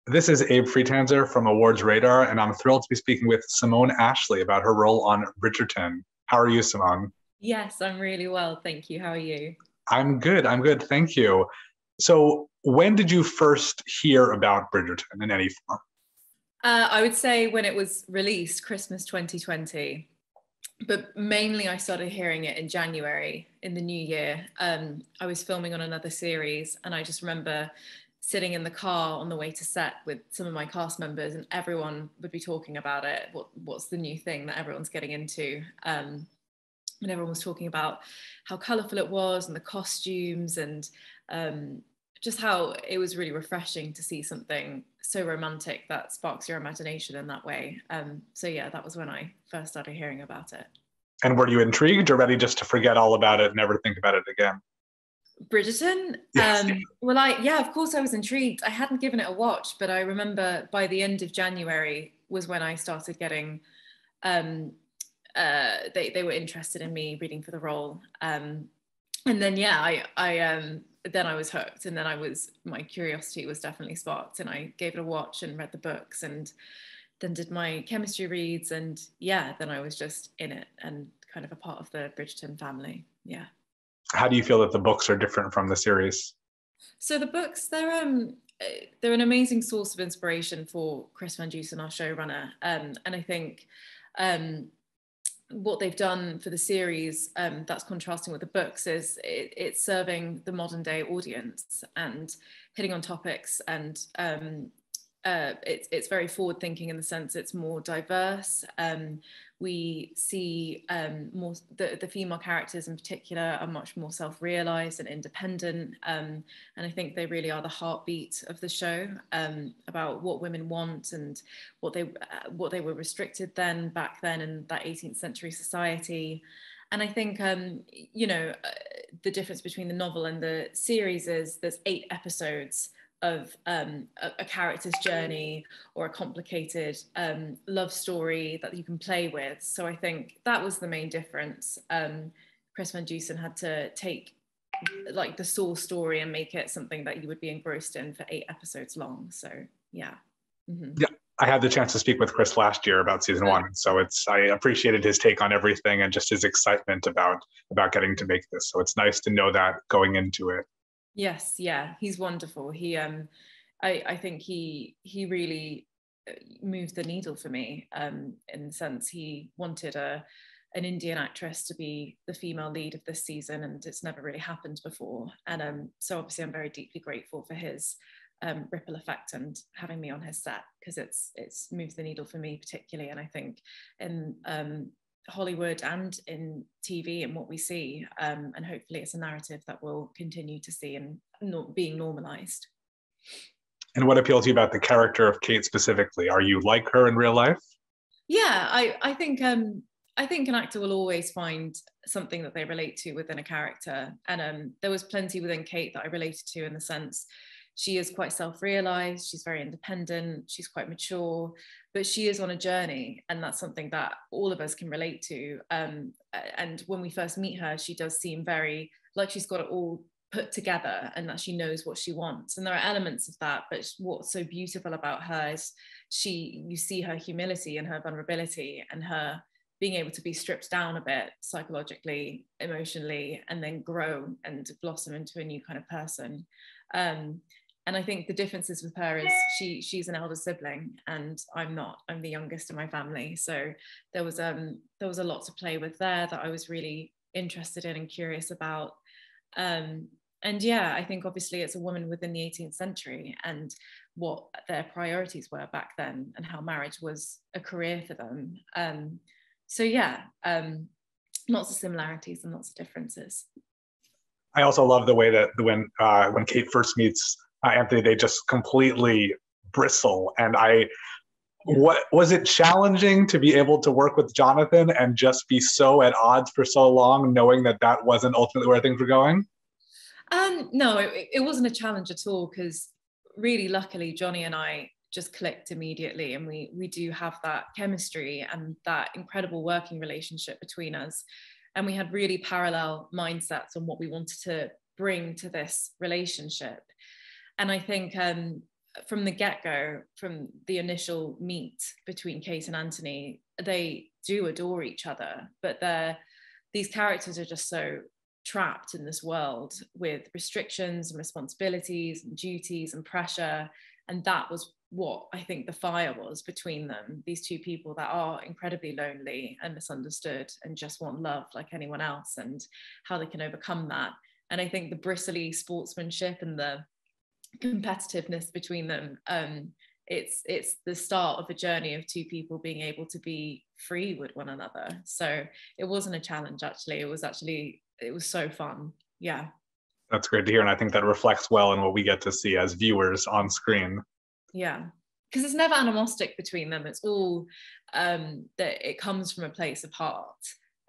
This is Abe Freetanzer from Awards Radar, and I'm thrilled to be speaking with Simone Ashley about her role on Bridgerton. How are you, Simone? Yes, I'm really well, thank you. How are you? I'm good. I'm good. Thank you. So, when did you first hear about Bridgerton in any form? I would say when it was released, Christmas 2020, but mainly I started hearing it in January in the new year. I was filming on another series, and I just remember sitting in the car on the way to set with some of my cast members, and everyone would be talking about it. What's the new thing that everyone's getting into? And everyone was talking about how colourful it was and the costumes and um, just how it was really refreshing to see something so romantic that sparks your imagination in that way. So yeah, that was when I first started hearing about it. And were you intrigued or ready just to forget all about it and never think about it again? Bridgerton. Yes. Yeah, of course I was intrigued. I hadn't given it a watch, but I remember by the end of January was when I started getting um, they were interested in me reading for the role. And then yeah, I then I was hooked, and then my curiosity was definitely sparked, and I gave it a watch and read the books, and then did my chemistry reads, and yeah, then I was just in it and kind of a part of the Bridgerton family. Yeah. How do you feel that the books are different from the series? So the books, they're an amazing source of inspiration for Chris Van Dusen, our showrunner, and I think um, what they've done for the series that's contrasting with the books is it's serving the modern day audience and hitting on topics, and it's very forward thinking in the sense it's more diverse. We see more the female characters in particular are much more self-realized and independent, and I think they really are the heartbeat of the show, about what women want and what they were restricted back then in that 18th century society. And I think the difference between the novel and the series is there's 8 episodes of a character's journey or a complicated love story that you can play with. So I think that was the main difference. Chris Van Dusen had to take like the source story and make it something that you would be engrossed in for 8 episodes long. So yeah. Mm-hmm. Yeah, I had the chance to speak with Chris last year about season one, so I appreciated his take on everything and just his excitement about getting to make this. So it's nice to know that going into it. Yes, yeah, he's wonderful. I think he really moved the needle for me, in the sense he wanted an Indian actress to be the female lead of this season, and it's never really happened before. And so obviously I'm very deeply grateful for his ripple effect and having me on his set, because it's moved the needle for me particularly. And I think in Hollywood and in TV and what we see, and hopefully it's a narrative that we'll continue to see and not being normalized. And what appeals to you about the character of Kate specifically? Are you like her in real life? Yeah, I think an actor will always find something that they relate to within a character, and there was plenty within Kate that I related to, in the sense she is quite self-realized, she's very independent, she's quite mature, but she is on a journey, and that's something that all of us can relate to. And when we first meet her, she does seem very like she's got it all put together and that she knows what she wants, and there are elements of that, but what's so beautiful about her is you see her humility and her vulnerability and her being able to be stripped down a bit psychologically, emotionally, and then grow and blossom into a new kind of person. And I think the differences with her is she's an elder sibling and I'm not. I'm the youngest in my family. So there was a lot to play with there that I was really interested in and curious about. And yeah, I think obviously it's a woman within the 18th century and what their priorities were back then and how marriage was a career for them. So yeah, lots of similarities and lots of differences. I also love the way that when Kate first meets Anthony, they just completely bristle. And what was it challenging to be able to work with Jonathan and just be so at odds for so long, knowing that wasn't ultimately where things were going? No, it wasn't a challenge at all, because really luckily Johnny and I just clicked immediately, and we do have that chemistry and that incredible working relationship between us, and we had really parallel mindsets on what we wanted to bring to this relationship. And I think from the get-go, from the initial meet between Kate and Anthony, they do adore each other, but these characters are just so trapped in this world with restrictions and responsibilities and duties and pressure. And that was what I think the fire was between them, these two people that are incredibly lonely and misunderstood and just want love like anyone else, and how they can overcome that. And I think the bristly sportsmanship and the competitiveness between them, it's the start of a journey of two people being able to be free with one another. So it wasn't a challenge, actually. It was so fun. Yeah. That's great to hear. And I think that reflects well in what we get to see as viewers on screen. Yeah. Because it's never animostic between them. It's all that it comes from a place of heart.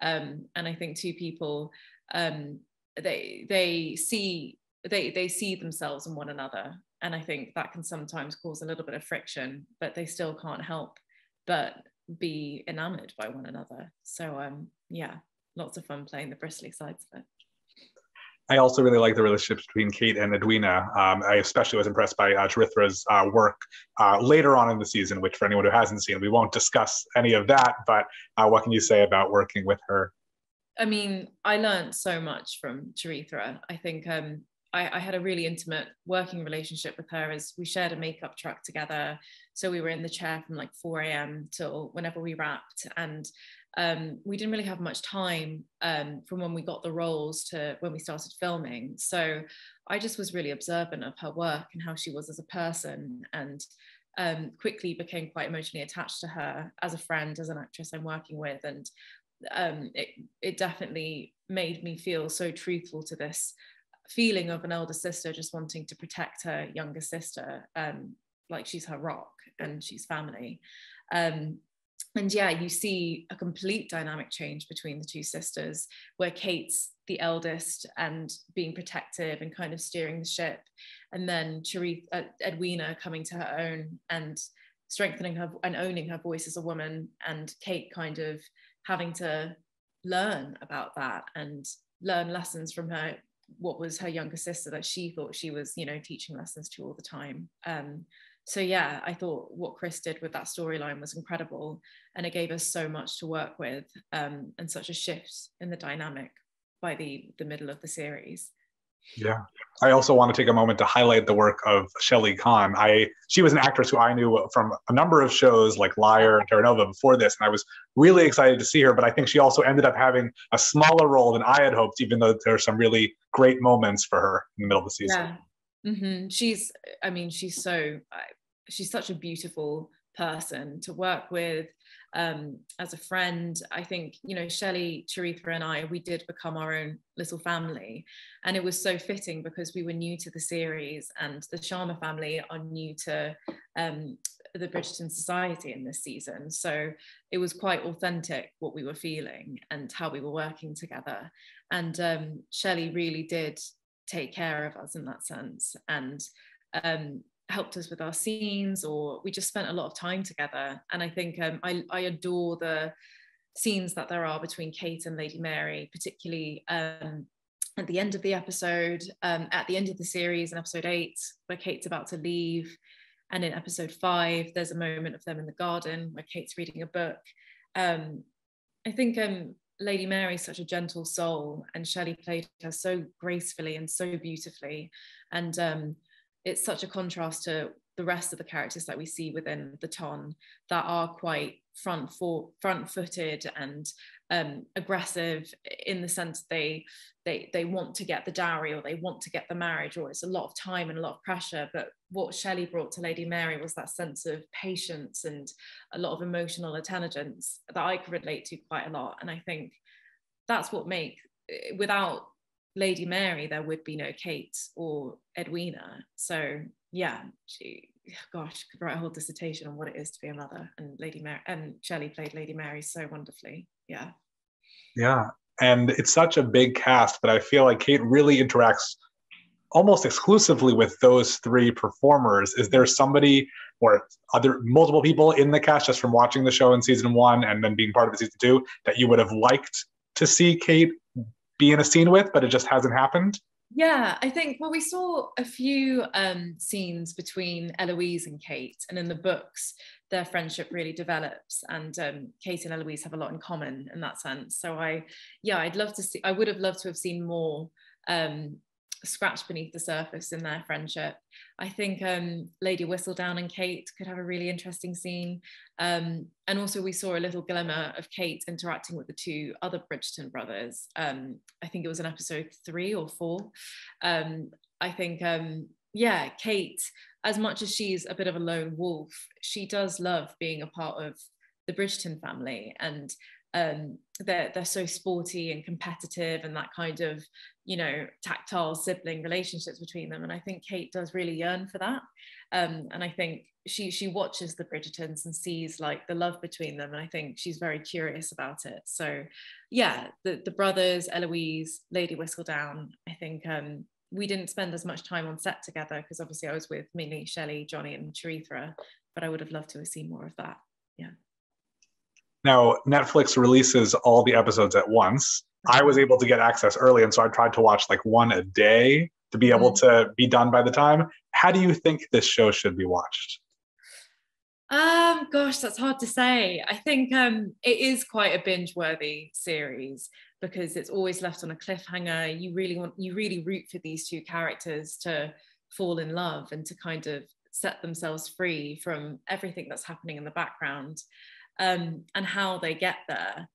And I think two people, they see themselves in one another. And I think that can sometimes cause a little bit of friction, but they still can't help but be enamored by one another. So yeah, lots of fun playing the bristly sides of it. I also really like the relationship between Kate and Edwina. I especially was impressed by Charithra's work later on in the season, which for anyone who hasn't seen, we won't discuss any of that, but what can you say about working with her? I mean, I learned so much from Charithra. I think I had a really intimate working relationship with her, as we shared a makeup truck together. So we were in the chair from like 4 a.m. till whenever we wrapped. And we didn't really have much time from when we got the roles to when we started filming. So I just was really observant of her work and how she was as a person, and quickly became quite emotionally attached to her as a friend, as an actress I'm working with. And it definitely made me feel so truthful to this feeling of an elder sister just wanting to protect her younger sister, like she's her rock and she's family. And yeah, you see a complete dynamic change between the two sisters, where Kate's the eldest and being protective and kind of steering the ship, and then Edwina coming to her own and strengthening her and owning her voice as a woman, and Kate kind of having to learn about that and learn lessons from what was her younger sister that she thought she was, teaching lessons to all the time. So yeah, I thought what Chris did with that storyline was incredible, and it gave us so much to work with, and such a shift in the dynamic by the middle of the series. Yeah. I also want to take a moment to highlight the work of Shelley Kahn. She was an actress who I knew from a number of shows like Liar and Terra Nova before this, and I was really excited to see her, but I think she also ended up having a smaller role than I had hoped, even though there are some really great moments for her in the middle of the season. Yeah. Mm-hmm. She's such a beautiful person to work with, as a friend. I think, Shelley, Charithra and we did become our own little family, and it was so fitting because we were new to the series, and the Sharma family are new to the Bridgerton Society in this season. So it was quite authentic what we were feeling and how we were working together. And Shelley really did take care of us in that sense, and helped us with our scenes, or we just spent a lot of time together. And I think I adore the scenes that there are between Kate and Lady Mary, particularly at the end of the episode, at the end of the series in episode 8, where Kate's about to leave. And in episode 5, there's a moment of them in the garden where Kate's reading a book. I think Lady Mary's such a gentle soul, and Shelley played her so gracefully and so beautifully. And it's such a contrast to the rest of the characters that we see within the Ton, that are quite front-footed and aggressive, in the sense they want to get the dowry, or they want to get the marriage, or it's a lot of time and a lot of pressure. But what Shelley brought to Lady Mary was that sense of patience and a lot of emotional intelligence that I could relate to quite a lot. And I think that's what without Lady Mary, there would be no Kate or Edwina. So yeah, could write a whole dissertation on what it is to be a mother. And Lady Mary and Shelley played Lady Mary so wonderfully. Yeah. Yeah, and it's such a big cast, but I feel like Kate really interacts almost exclusively with those 3 performers. Is there somebody or other multiple people in the cast, just from watching the show in season 1 and then being part of it season 2, that you would have liked to see Kate be in a scene with, but it just hasn't happened? Yeah, I think, well, we saw a few scenes between Eloise and Kate, and in the books, their friendship really develops, and Kate and Eloise have a lot in common in that sense. So I'd love to see, I would have loved to have seen more scratched beneath the surface in their friendship. I think Lady Whistledown and Kate could have a really interesting scene. And also we saw a little glimmer of Kate interacting with the two other Bridgerton brothers. I think it was in episode 3 or 4. I think, yeah, Kate, as much as she's a bit of a lone wolf, she does love being a part of the Bridgerton family, and they're so sporty and competitive, and that kind of, you know, tactile sibling relationships between them. And I think Kate does really yearn for that. And I think she watches the Bridgertons and sees like the love between them, and I think she's very curious about it. So yeah, the brothers, Eloise, Lady Whistledown, I think we didn't spend as much time on set together because obviously I was with mainly Shelley, Johnny and Charithra, but I would have loved to have seen more of that. Yeah. Now, Netflix releases all the episodes at once. I was able to get access early, and so I tried to watch like one a day to be able to be done by the time. How do you think this show should be watched? Gosh, that's hard to say. I think it is quite a binge-worthy series because it's always left on a cliffhanger. You really root for these two characters to fall in love and to kind of set themselves free from everything that's happening in the background. And how they get there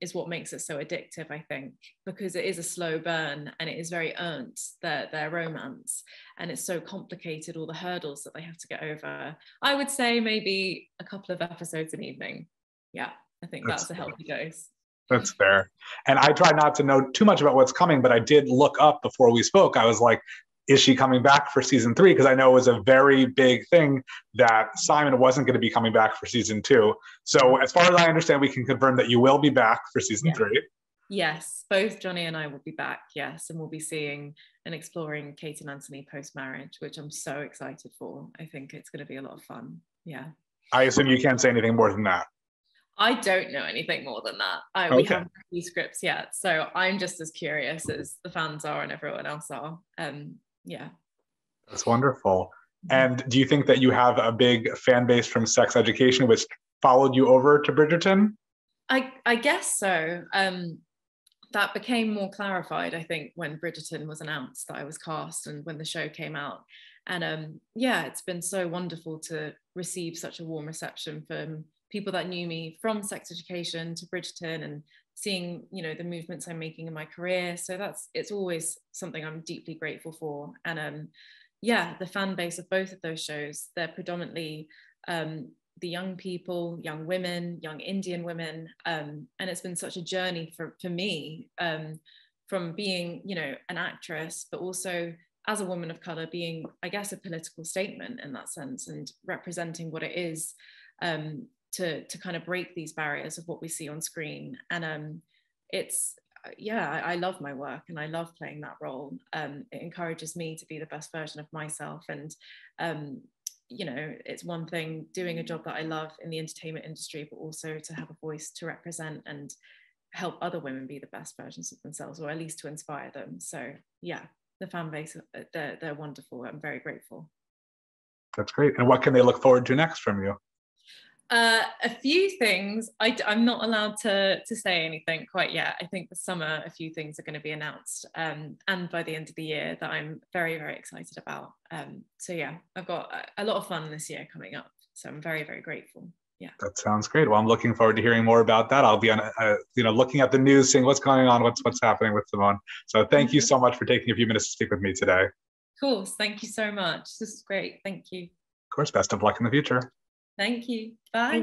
is what makes it so addictive, I think, because it is a slow burn and it is very earned, their romance, and it's so complicated, all the hurdles that they have to get over. I would say maybe a couple of episodes an evening. Yeah, I think that's a healthy dose. That's fair. And I try not to know too much about what's coming, but I did look up before we spoke. I was like, is she coming back for season 3? Because I know it was a very big thing that Simon wasn't going to be coming back for season 2. So as far as I understand, we can confirm that you will be back for season 3. Yes, both Johnny and I will be back, yes. And we'll be seeing and exploring Kate and Anthony post-marriage, which I'm so excited for. I think it's going to be a lot of fun. Yeah. I assume you can't say anything more than that. I don't know anything more than that. We haven't read these scripts yet. So I'm just as curious as the fans are and everyone else are. Yeah. That's wonderful. And do you think that you have a big fan base from Sex Education, which followed you over to Bridgerton? I guess so. That became more clarified, I think, when Bridgerton was announced that I was cast and when the show came out. And yeah, it's been so wonderful to receive such a warm reception from people that knew me from Sex Education to Bridgerton, and seeing, you know, the movements I'm making in my career. So it's always something I'm deeply grateful for. And yeah, the fan base of both of those shows, they're predominantly the young people, young women, young Indian women. And it's been such a journey for me, from being, you know, an actress, but also as a woman of color, being, I guess, a political statement in that sense, and representing what it is to kind of break these barriers of what we see on screen. And it's, yeah, I love my work and I love playing that role. It encourages me to be the best version of myself. And you know, it's one thing doing a job that I love in the entertainment industry, but also to have a voice to represent and help other women be the best versions of themselves, or at least to inspire them. So yeah, the fan base, they're wonderful. I'm very grateful. That's great. And what can they look forward to next from you? A few things. I'm not allowed to say anything quite yet. I think this summer a few things are going to be announced, and by the end of the year, that I'm very, very excited about. So yeah, I've got a lot of fun this year coming up, so I'm very, very grateful. Yeah, that sounds great. Well, I'm looking forward to hearing more about that. I'll be on looking at the news, seeing what's going on, what's happening with Simone. So thank you so much for taking a few minutes to speak with me today. Of course. Thank you so much. This is great. Thank you. Of course. Best of luck in the future. Thank you. Bye.